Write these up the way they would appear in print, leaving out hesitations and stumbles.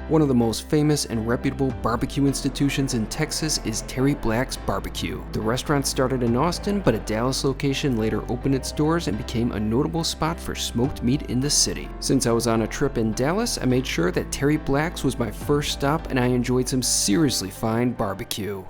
One of the most famous and reputable barbecue institutions in Texas is Terry Black's Barbecue. The restaurant started in Austin, but a Dallas location later opened its doors and became a notable spot for smoked meat in the city. Since I was on a trip in Dallas, I made sure that Terry Black's was my first stop, and I enjoyed some seriously fine barbecue.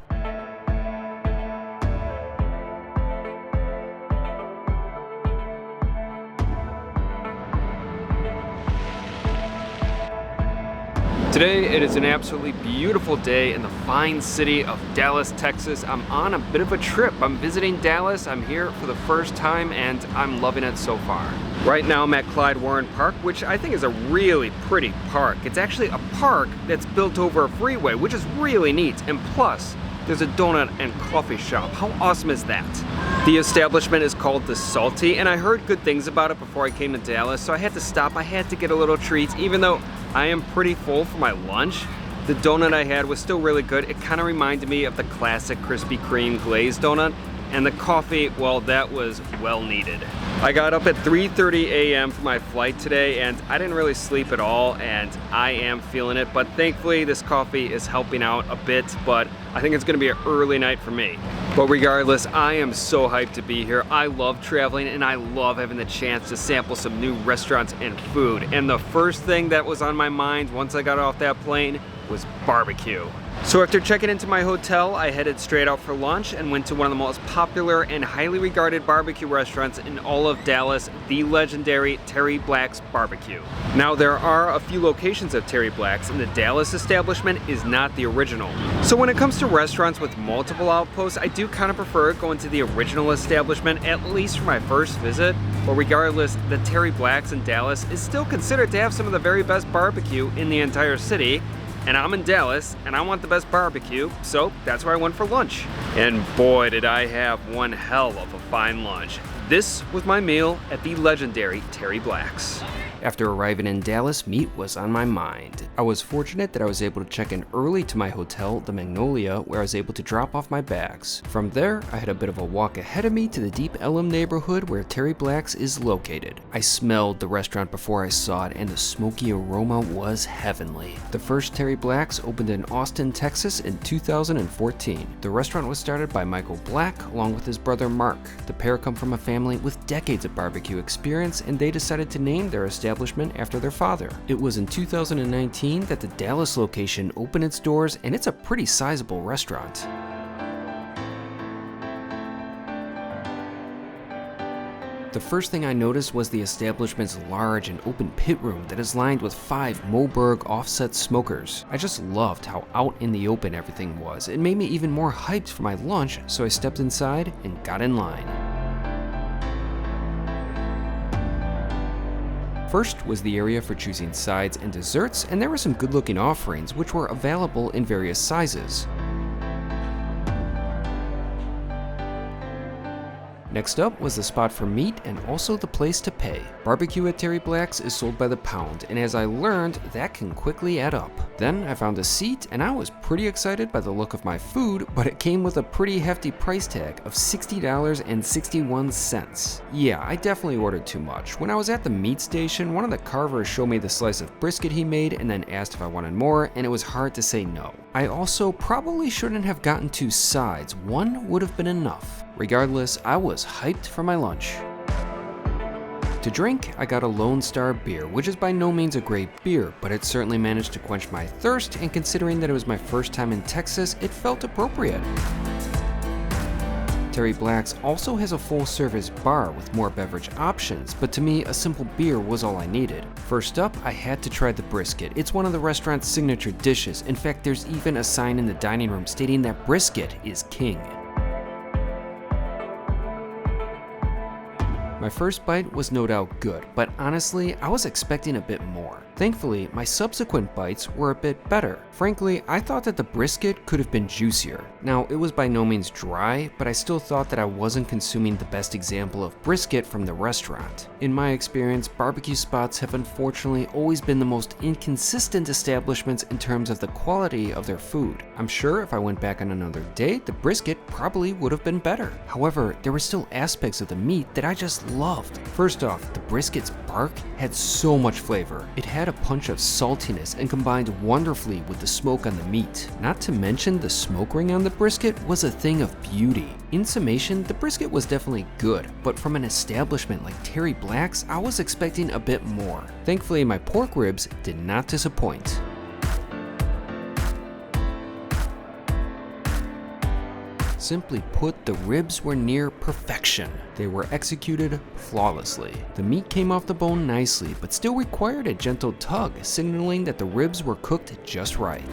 Today it is an absolutely beautiful day in the fine city of Dallas, Texas. I'm on a bit of a trip. I'm visiting Dallas. I'm here for the first time and I'm loving it so far. Right now I'm at Klyde Warren Park, which I think is a really pretty park. It's actually a park that's built over a freeway, which is really neat. And plus, there's a donut and coffee shop. How awesome is that? The establishment is called The Salty, and I heard good things about it before I came to Dallas, so I had to stop. I had to get a little treat, even though I am pretty full for my lunch. The donut I had was still really good. It kind of reminded me of the classic Krispy Kreme glazed donut, and the coffee, well, that was well needed. I got up at 3:30 a.m. for my flight today, and I didn't really sleep at all, and I am feeling it, but thankfully this coffee is helping out a bit, but I think it's gonna be an early night for me. But regardless, I am so hyped to be here. I love traveling, and I love having the chance to sample some new restaurants and food. And the first thing that was on my mind once I got off that plane was barbecue. So after checking into my hotel, I headed straight out for lunch and went to one of the most popular and highly regarded barbecue restaurants in all of Dallas, the legendary Terry Black's Barbecue. Now there are a few locations of Terry Black's, and the Dallas establishment is not the original. So when it comes to restaurants with multiple outposts, I do kind of prefer going to the original establishment, at least for my first visit. But regardless, the Terry Black's in Dallas is still considered to have some of the very best barbecue in the entire city. And I'm in Dallas, and I want the best barbecue, so that's where I went for lunch. And boy, did I have one hell of a fine lunch. This was my meal at the legendary Terry Black's. After arriving in Dallas, meat was on my mind. I was fortunate that I was able to check in early to my hotel, the Magnolia, where I was able to drop off my bags. From there, I had a bit of a walk ahead of me to the Deep Ellum neighborhood where Terry Black's is located. I smelled the restaurant before I saw it, and the smoky aroma was heavenly. The first Terry Black's opened in Austin, Texas in 2014. The restaurant was started by Michael Black along with his brother Mark. The pair come from a family with decades of barbecue experience, and they decided to name their establishment after their father. It was in 2019 that the Dallas location opened its doors, and it's a pretty sizable restaurant. The first thing I noticed was the establishment's large and open pit room that is lined with 5 Moberg offset smokers. I just loved how out in the open everything was. It made me even more hyped for my lunch, so I stepped inside and got in line. First was the area for choosing sides and desserts, and there were some good-looking offerings which were available in various sizes. Next up was the spot for meat and also the place to pay. Barbecue at Terry Black's is sold by the pound, and as I learned, that can quickly add up. Then I found a seat, and I was pretty excited by the look of my food, but it came with a pretty hefty price tag of $60.61. Yeah, I definitely ordered too much. When I was at the meat station, one of the carvers showed me the slice of brisket he made and then asked if I wanted more, and it was hard to say no. I also probably shouldn't have gotten 2 sides. One would have been enough. Regardless, I was hyped for my lunch. To drink, I got a Lone Star beer, which is by no means a great beer, but it certainly managed to quench my thirst, and considering that it was my first time in Texas, it felt appropriate. Terry Black's also has a full-service bar with more beverage options, but to me, a simple beer was all I needed. First up, I had to try the brisket. It's one of the restaurant's signature dishes. In fact, there's even a sign in the dining room stating that brisket is king. My first bite was no doubt good, but honestly, I was expecting a bit more. Thankfully, my subsequent bites were a bit better. Frankly, I thought that the brisket could have been juicier. Now, it was by no means dry, but I still thought that I wasn't consuming the best example of brisket from the restaurant. In my experience, barbecue spots have unfortunately always been the most inconsistent establishments in terms of the quality of their food. I'm sure if I went back on another day, the brisket probably would have been better. However, there were still aspects of the meat that I just loved. First off, the brisket's bark had so much flavor. It had had a punch of saltiness and combined wonderfully with the smoke on the meat. Not to mention the smoke ring on the brisket was a thing of beauty. In summation, the brisket was definitely good, but from an establishment like Terry Black's, I was expecting a bit more. Thankfully, my pork ribs did not disappoint. Simply put, the ribs were near perfection. They were executed flawlessly. The meat came off the bone nicely, but still required a gentle tug, signaling that the ribs were cooked just right.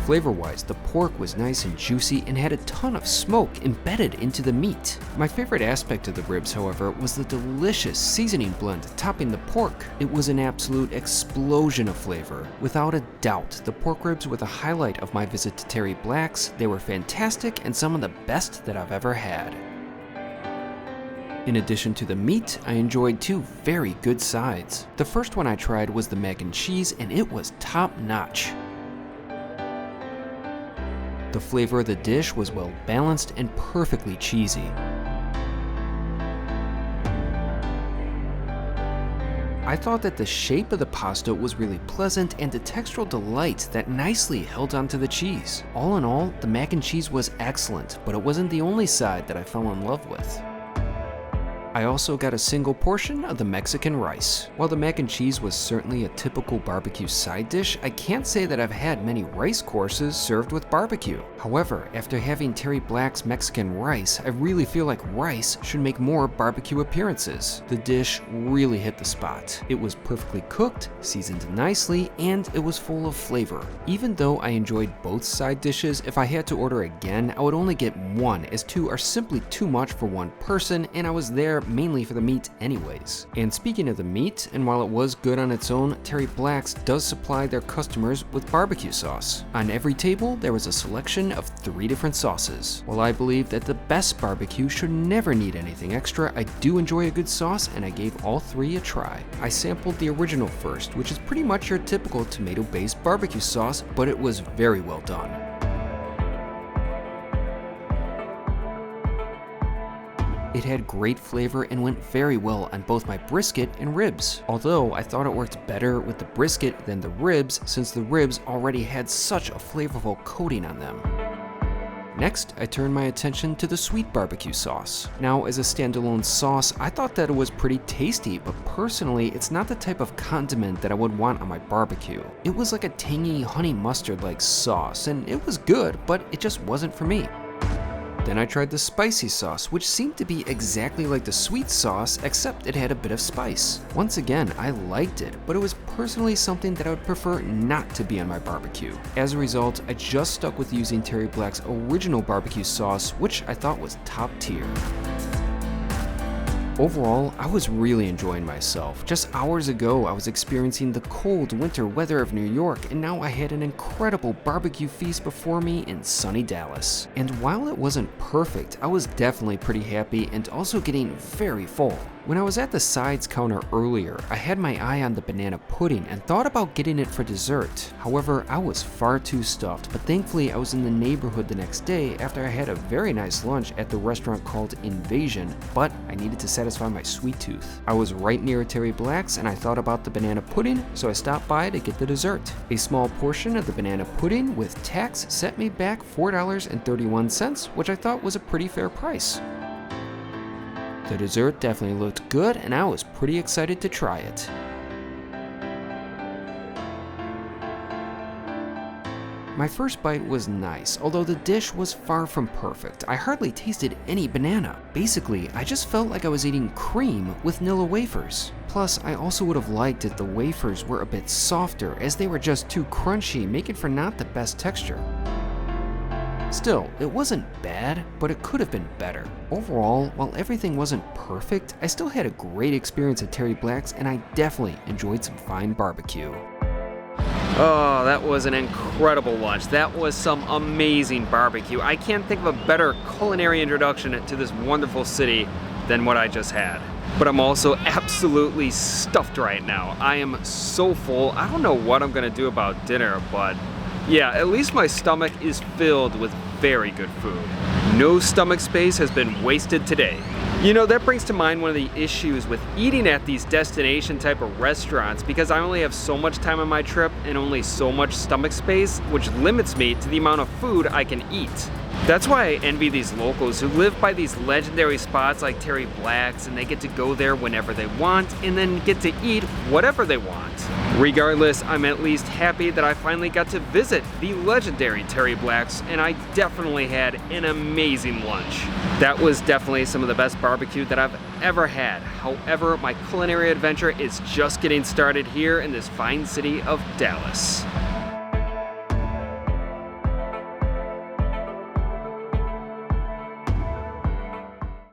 Flavor-wise, the pork was nice and juicy and had a ton of smoke embedded into the meat. My favorite aspect of the ribs, however, was the delicious seasoning blend topping the pork. It was an absolute explosion of flavor. Without a doubt, the pork ribs were the highlight of my visit to Terry Black's. They were fantastic and some of the best that I've ever had. In addition to the meat, I enjoyed two very good sides. The first one I tried was the mac and cheese, and it was top-notch. The flavor of the dish was well balanced and perfectly cheesy. I thought that the shape of the pasta was really pleasant and a textural delight that nicely held onto the cheese. All in all, the mac and cheese was excellent, but it wasn't the only side that I fell in love with. I also got a single portion of the Mexican rice. While the mac and cheese was certainly a typical barbecue side dish, I can't say that I've had many rice courses served with barbecue. However, after having Terry Black's Mexican rice, I really feel like rice should make more barbecue appearances. The dish really hit the spot. It was perfectly cooked, seasoned nicely, and it was full of flavor. Even though I enjoyed both side dishes, if I had to order again, I would only get one, as two are simply too much for one person, and I was there mainly for the meat anyways. And speaking of the meat, and while it was good on its own, Terry Black's does supply their customers with barbecue sauce. On every table, there was a selection of 3 different sauces. While I believe that the best barbecue should never need anything extra, I do enjoy a good sauce, and I gave all 3 a try. I sampled the original first, which is pretty much your typical tomato-based barbecue sauce, but it was very well done. It had great flavor and went very well on both my brisket and ribs, although I thought it worked better with the brisket than the ribs since the ribs already had such a flavorful coating on them. Next, I turned my attention to the sweet barbecue sauce. Now, as a standalone sauce, I thought that it was pretty tasty, but personally, it's not the type of condiment that I would want on my barbecue. It was like a tangy honey mustard-like sauce, and it was good, but it just wasn't for me. Then I tried the spicy sauce, which seemed to be exactly like the sweet sauce, except it had a bit of spice. Once again, I liked it, but it was personally something that I would prefer not to be on my barbecue. As a result, I just stuck with using Terry Black's original barbecue sauce, which I thought was top tier. Overall, I was really enjoying myself. Just hours ago, I was experiencing the cold winter weather of New York, and now I had an incredible barbecue feast before me in sunny Dallas. And while it wasn't perfect, I was definitely pretty happy and also getting very full. When I was at the sides counter earlier, I had my eye on the banana pudding and thought about getting it for dessert. However, I was far too stuffed, but thankfully I was in the neighborhood the next day after I had a very nice lunch at the restaurant called Invasion, but I needed to satisfy my sweet tooth. I was right near Terry Black's and I thought about the banana pudding, so I stopped by to get the dessert. A small portion of the banana pudding with tax set me back $4.31, which I thought was a pretty fair price. The dessert definitely looked good, and I was pretty excited to try it. My first bite was nice, although the dish was far from perfect. I hardly tasted any banana. Basically, I just felt like I was eating cream with Nilla wafers. Plus, I also would have liked if the wafers were a bit softer, as they were just too crunchy, making for not the best texture. Still, it wasn't bad, but it could have been better. Overall, while everything wasn't perfect, I still had a great experience at Terry Black's, and I definitely enjoyed some fine barbecue. Oh, that was an incredible lunch. That was some amazing barbecue. I can't think of a better culinary introduction to this wonderful city than what I just had. But I'm also absolutely stuffed right now. I am so full. I don't know what I'm gonna do about dinner, but yeah, at least my stomach is filled with very good food. No stomach space has been wasted today. You know, that brings to mind one of the issues with eating at these destination type of restaurants, because I only have so much time on my trip and only so much stomach space, which limits me to the amount of food I can eat. That's why I envy these locals who live by these legendary spots like Terry Black's, and they get to go there whenever they want and then get to eat whatever they want. Regardless, I'm at least happy that I finally got to visit the legendary Terry Black's, and I definitely had an amazing lunch. That was definitely some of the best barbecue that I've ever had. However, my culinary adventure is just getting started here in this fine city of Dallas.